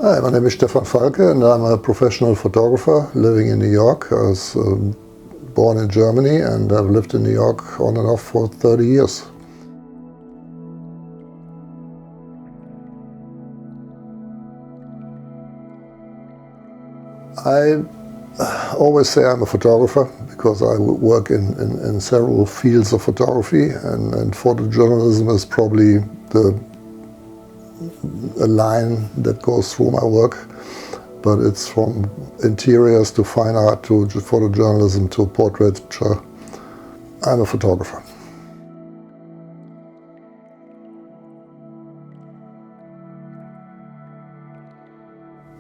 Hi, my name is Stefan Falke and I'm a professional photographer living in New York. I was born in Germany and I've lived in New York on and off for 30 years. I always say I'm a photographer because I work in several fields of photography, and photojournalism is probably a line that goes through my work, but it's from interiors to fine art to photojournalism to portraiture. I'm a photographer.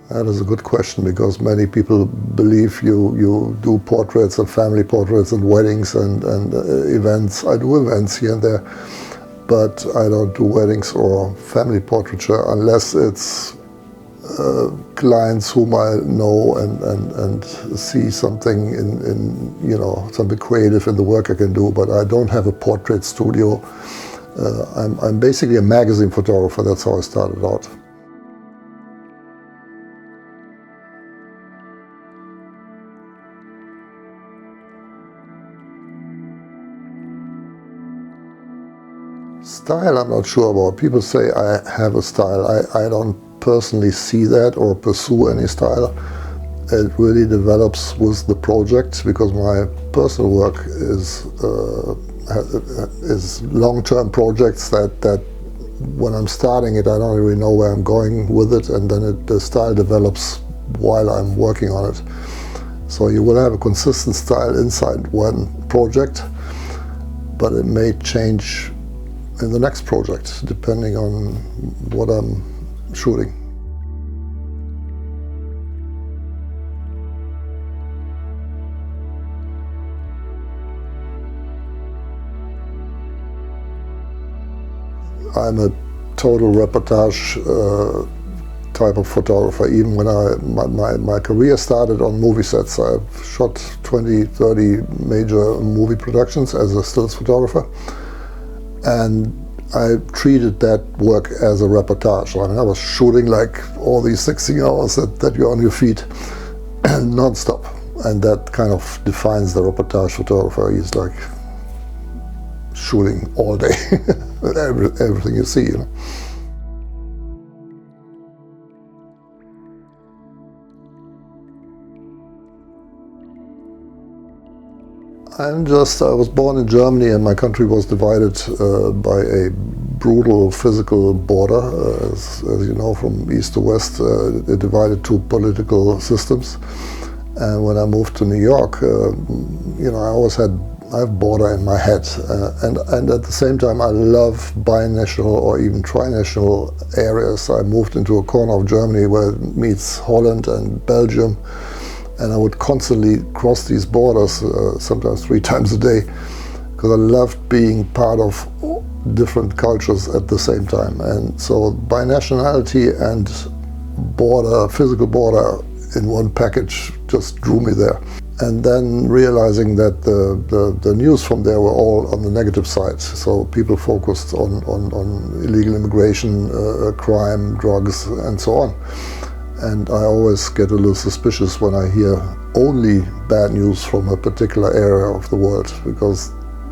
That is a good question, because many people believe you do portraits and family portraits and weddings and events. I do events here and there, but I don't do weddings or family portraiture unless it's clients whom I know and see something in something creative in the work I can do. But I don't have a portrait studio. I'm basically a magazine photographer. That's how I started out. Style, I'm not sure about. People say I have a style. I don't personally see that or pursue any style. It really develops with the project, because my personal work is long-term projects that when I'm starting it, I don't really know where I'm going with it, and then the style develops while I'm working on it. So you will have a consistent style inside one project, but it may change in the next project, depending on what I'm shooting. I'm a total reportage type of photographer. Even when my career started on movie sets, I've shot 20, 30 major movie productions as a stills photographer. And I treated that work as a reportage. I mean, I was shooting like all these 16 hours that you're on your feet non-stop. And that kind of defines the reportage photographer. He's like shooting all day, everything you see, I was born in Germany, and my country was divided by a brutal physical border. As you know, from east to west, it divided two political systems. And when I moved to New York, I have border in my head. And at the same time, I love binational or even trinational areas. I moved into a corner of Germany where it meets Holland and Belgium. And I would constantly cross these borders, sometimes 3 times a day, because I loved being part of different cultures at the same time. And so binationality and border, physical border in one package just drew me there. And then realizing that the news from there were all on the negative side. So people focused on illegal immigration, crime, drugs, and so on. And I always get a little suspicious when I hear only bad news from a particular area of the world, because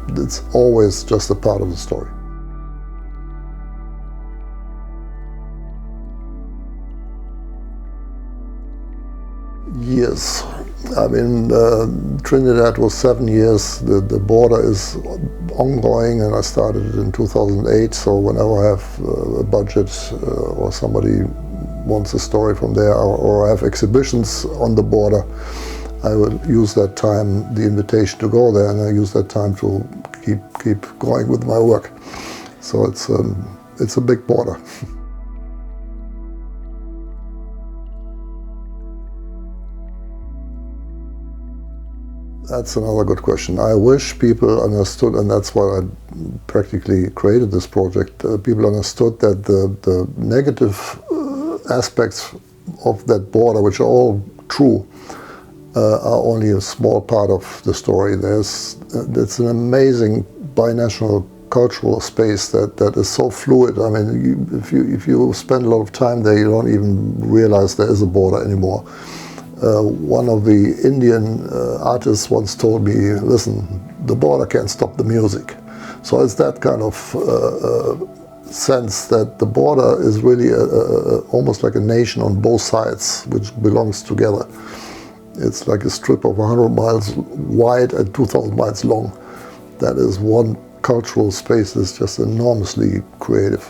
it's always just a part of the story. Years. I mean, Trinidad was 7 years. The border is ongoing, and I started it in 2008. So whenever I have a budget or somebody wants a story from there, or I have exhibitions on the border, I will use that time, the invitation to go there, and I use that time to keep going with my work. So it's a big border. That's another good question. I wish people understood, and that's why I practically created this project, people understood that the negative aspects of that border, which are all true, are only a small part of the story. It's an amazing binational cultural space that is so fluid. I mean, if you spend a lot of time there, you don't even realize there is a border anymore. One of the Indian artists once told me, listen, the border can't stop the music. So it's that kind of sense that the border is really almost like a nation on both sides, which belongs together. It's like a strip of 100 miles wide and 2,000 miles long. That is one cultural space that's just enormously creative.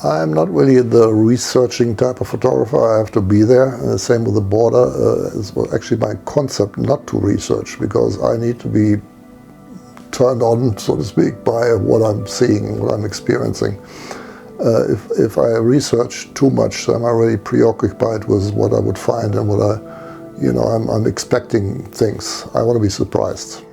I'm not really the researching type of photographer. I have to be there. Same with the border. It's actually my concept not to research, because I need to be turned on, so to speak, by what I'm seeing, what I'm experiencing. If I research too much, I'm already preoccupied with what I would find and what I'm expecting things. I want to be surprised.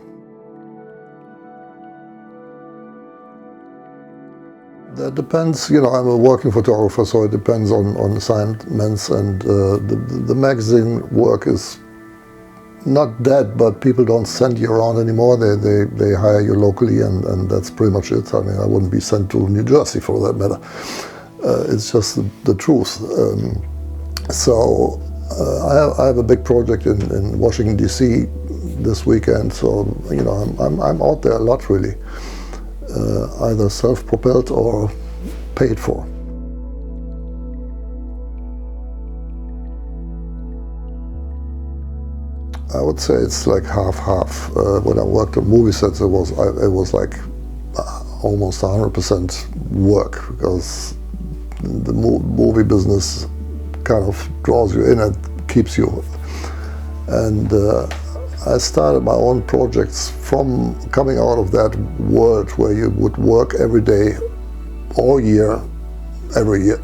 That depends, I'm a working photographer, so it depends on assignments, and the magazine work is not dead, but people don't send you around anymore. They hire you locally, and that's pretty much it. I mean, I wouldn't be sent to New Jersey for that matter. It's just the truth. So I have a big project in Washington, D.C. this weekend, so I'm out there a lot, really. Either self-propelled or paid for. I would say it's like half-half. When I worked on movie sets, it was like almost 100% work, because the movie business kind of draws you in and keeps you. And I started my own projects from coming out of that world where you would work every day, all year, every year.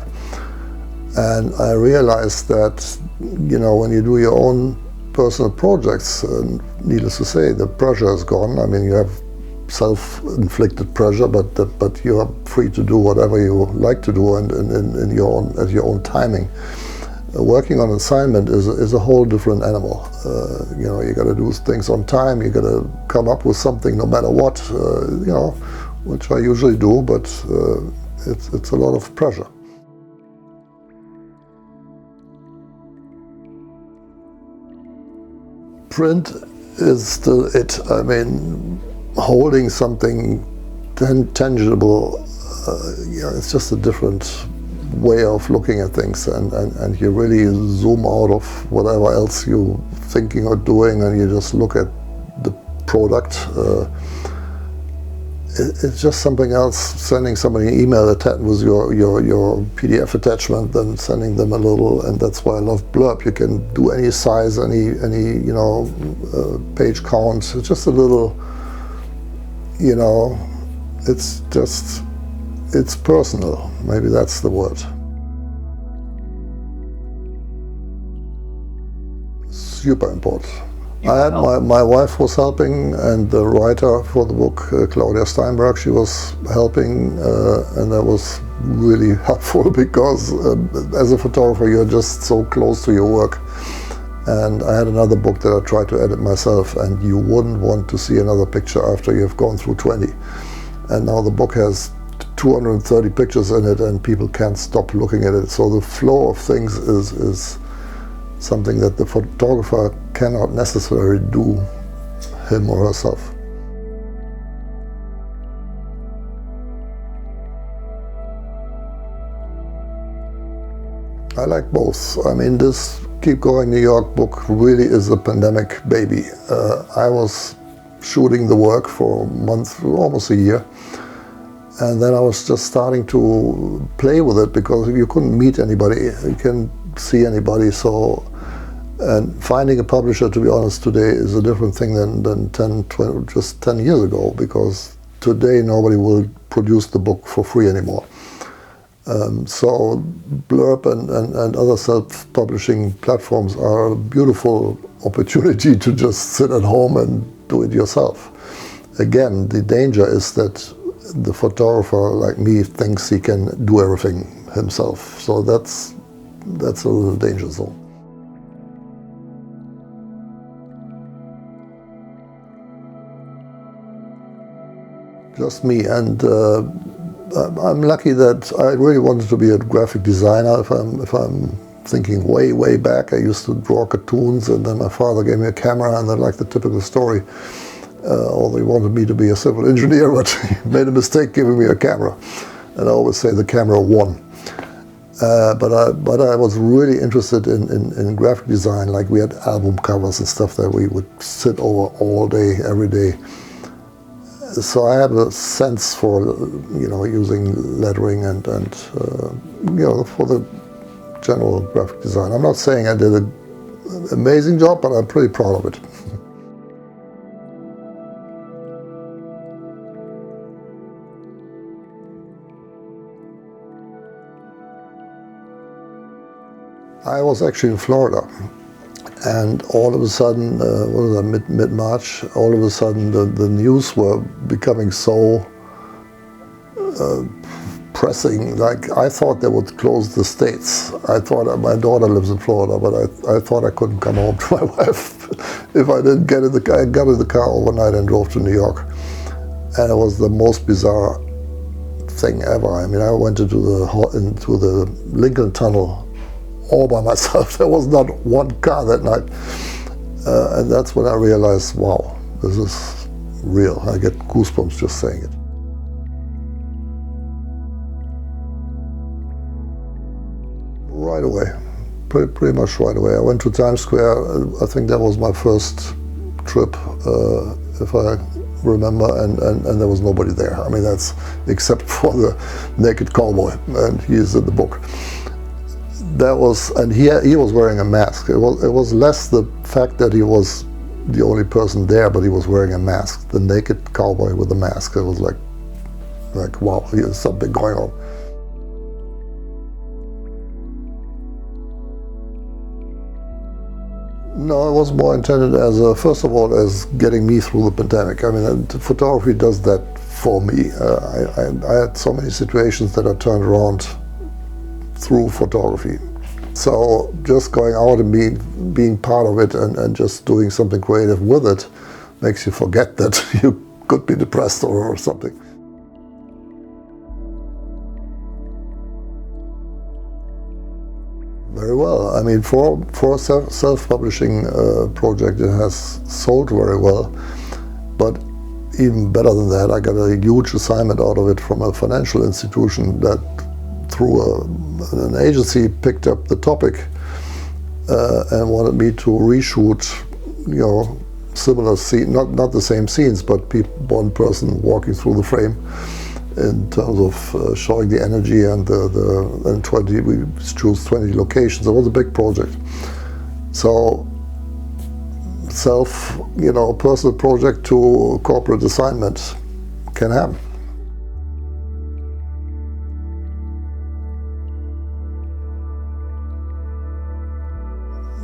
And I realized that, when you do your own personal projects, needless to say, the pressure is gone. I mean, you have self-inflicted pressure, but you are free to do whatever you like to do, and at your own timing. Working on assignment is a whole different animal. You got to do things on time. You got to come up with something no matter what. Which I usually do, but it's a lot of pressure. Print is still it. I mean, holding something tangible. It's just a different way of looking at things, and you really zoom out of whatever else you're thinking or doing, and you just look at the product. It's just something else. Sending somebody an email with your PDF attachment, then sending them a little, and that's why I love Blurb. You can do any size, any page count. It's just a little, it's personal. Maybe that's the word. Super important. I had my wife was helping, and the writer for the book, Claudia Steinberg, she was helping, and that was really helpful because as a photographer you're just so close to your work. And I had another book that I tried to edit myself, and you wouldn't want to see another picture after you've gone through 20. And now the book has 230 pictures in it and people can't stop looking at it. So the flow of things is something that the photographer cannot necessarily do him or herself. I like both. I mean, this Keep Going New York book really is a pandemic baby. I was shooting the work for a month, almost a year, and then I was just starting to play with it because you couldn't meet anybody, you can't see anybody. So, and finding a publisher, to be honest, today is a different thing than just 10 years ago, because today nobody will produce the book for free anymore. So Blurb and other self-publishing platforms are a beautiful opportunity to just sit at home and do it yourself. Again, the danger is that the photographer like me thinks he can do everything himself. So that's a little danger zone. Just me, and I'm lucky that I really wanted to be a graphic designer. If I'm thinking way back, I used to draw cartoons, and then my father gave me a camera, and then, like the typical story, although he wanted me to be a civil engineer, but he made a mistake giving me a camera. And I always say the camera won. But I was really interested in graphic design. Like, we had album covers and stuff that we would sit over all day, every day. So I have a sense for, using lettering and for the general graphic design. I'm not saying I did an amazing job, but I'm pretty proud of it. I was actually in Florida, and all of a sudden, mid-March, all of a sudden the news were becoming so pressing. Like, I thought they would close the States. I thought, my daughter lives in Florida, but I thought I couldn't come home to my wife if I didn't get in the car. I got in the car overnight and drove to New York. And it was the most bizarre thing ever. I mean, I went into the Lincoln Tunnel all by myself. There was not one car that night. And that's when I realized, wow, this is real. I get goosebumps just saying it. Right away, pretty much right away. I went to Times Square. I think that was my first trip, if I remember, and there was nobody there. I mean, that's except for the naked cowboy, and he is in the book. That was, and he was wearing a mask. It was less the fact that he was the only person there, but he was wearing a mask. The naked cowboy with a mask. It was like wow, there's something going on. No, it was more intended as first of all, as getting me through the pandemic. I mean, photography does that for me. I had so many situations that I turned around through photography. So just going out and being part of it and just doing something creative with it makes you forget that you could be depressed or something. Very well. I mean, for a self-publishing project, it has sold very well. But even better than that, I got a huge assignment out of it from a financial institution that, through an agency, picked up the topic and wanted me to reshoot, similar scenes, not the same scenes, but one person walking through the frame, in terms of showing the energy and we choose 20 locations. It was a big project. So personal project to corporate assignment can happen.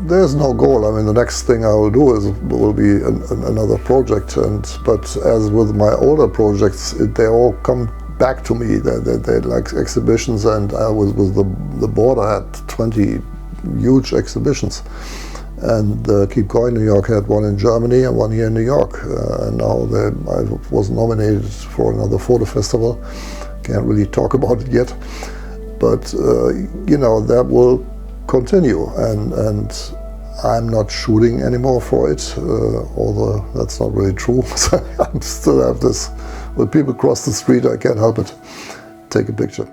There's no goal. I mean, the next thing I will do will be another project. But as with my older projects, they all come back to me. They like exhibitions, and I was with the board. I had 20 huge exhibitions, and keep going. New York had one in Germany and one here in New York, and now I was nominated for another photo festival. Can't really talk about it yet, but you know, that will continue, and I'm not shooting anymore for it, although that's not really true. I still have this, when people cross the street, I can't help it, take a picture.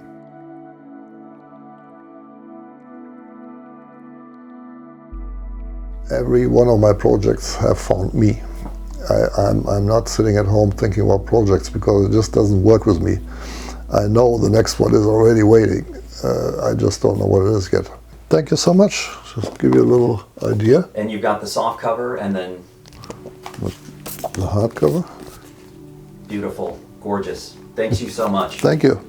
Every one of my projects have found me. I'm not sitting at home thinking about projects because it just doesn't work with me. I know the next one is already waiting. I just don't know what it is yet. Thank you so much. Just give you a little idea. And you've got the soft cover and then... The hardcover. Beautiful, gorgeous. Thank you so much. Thank you.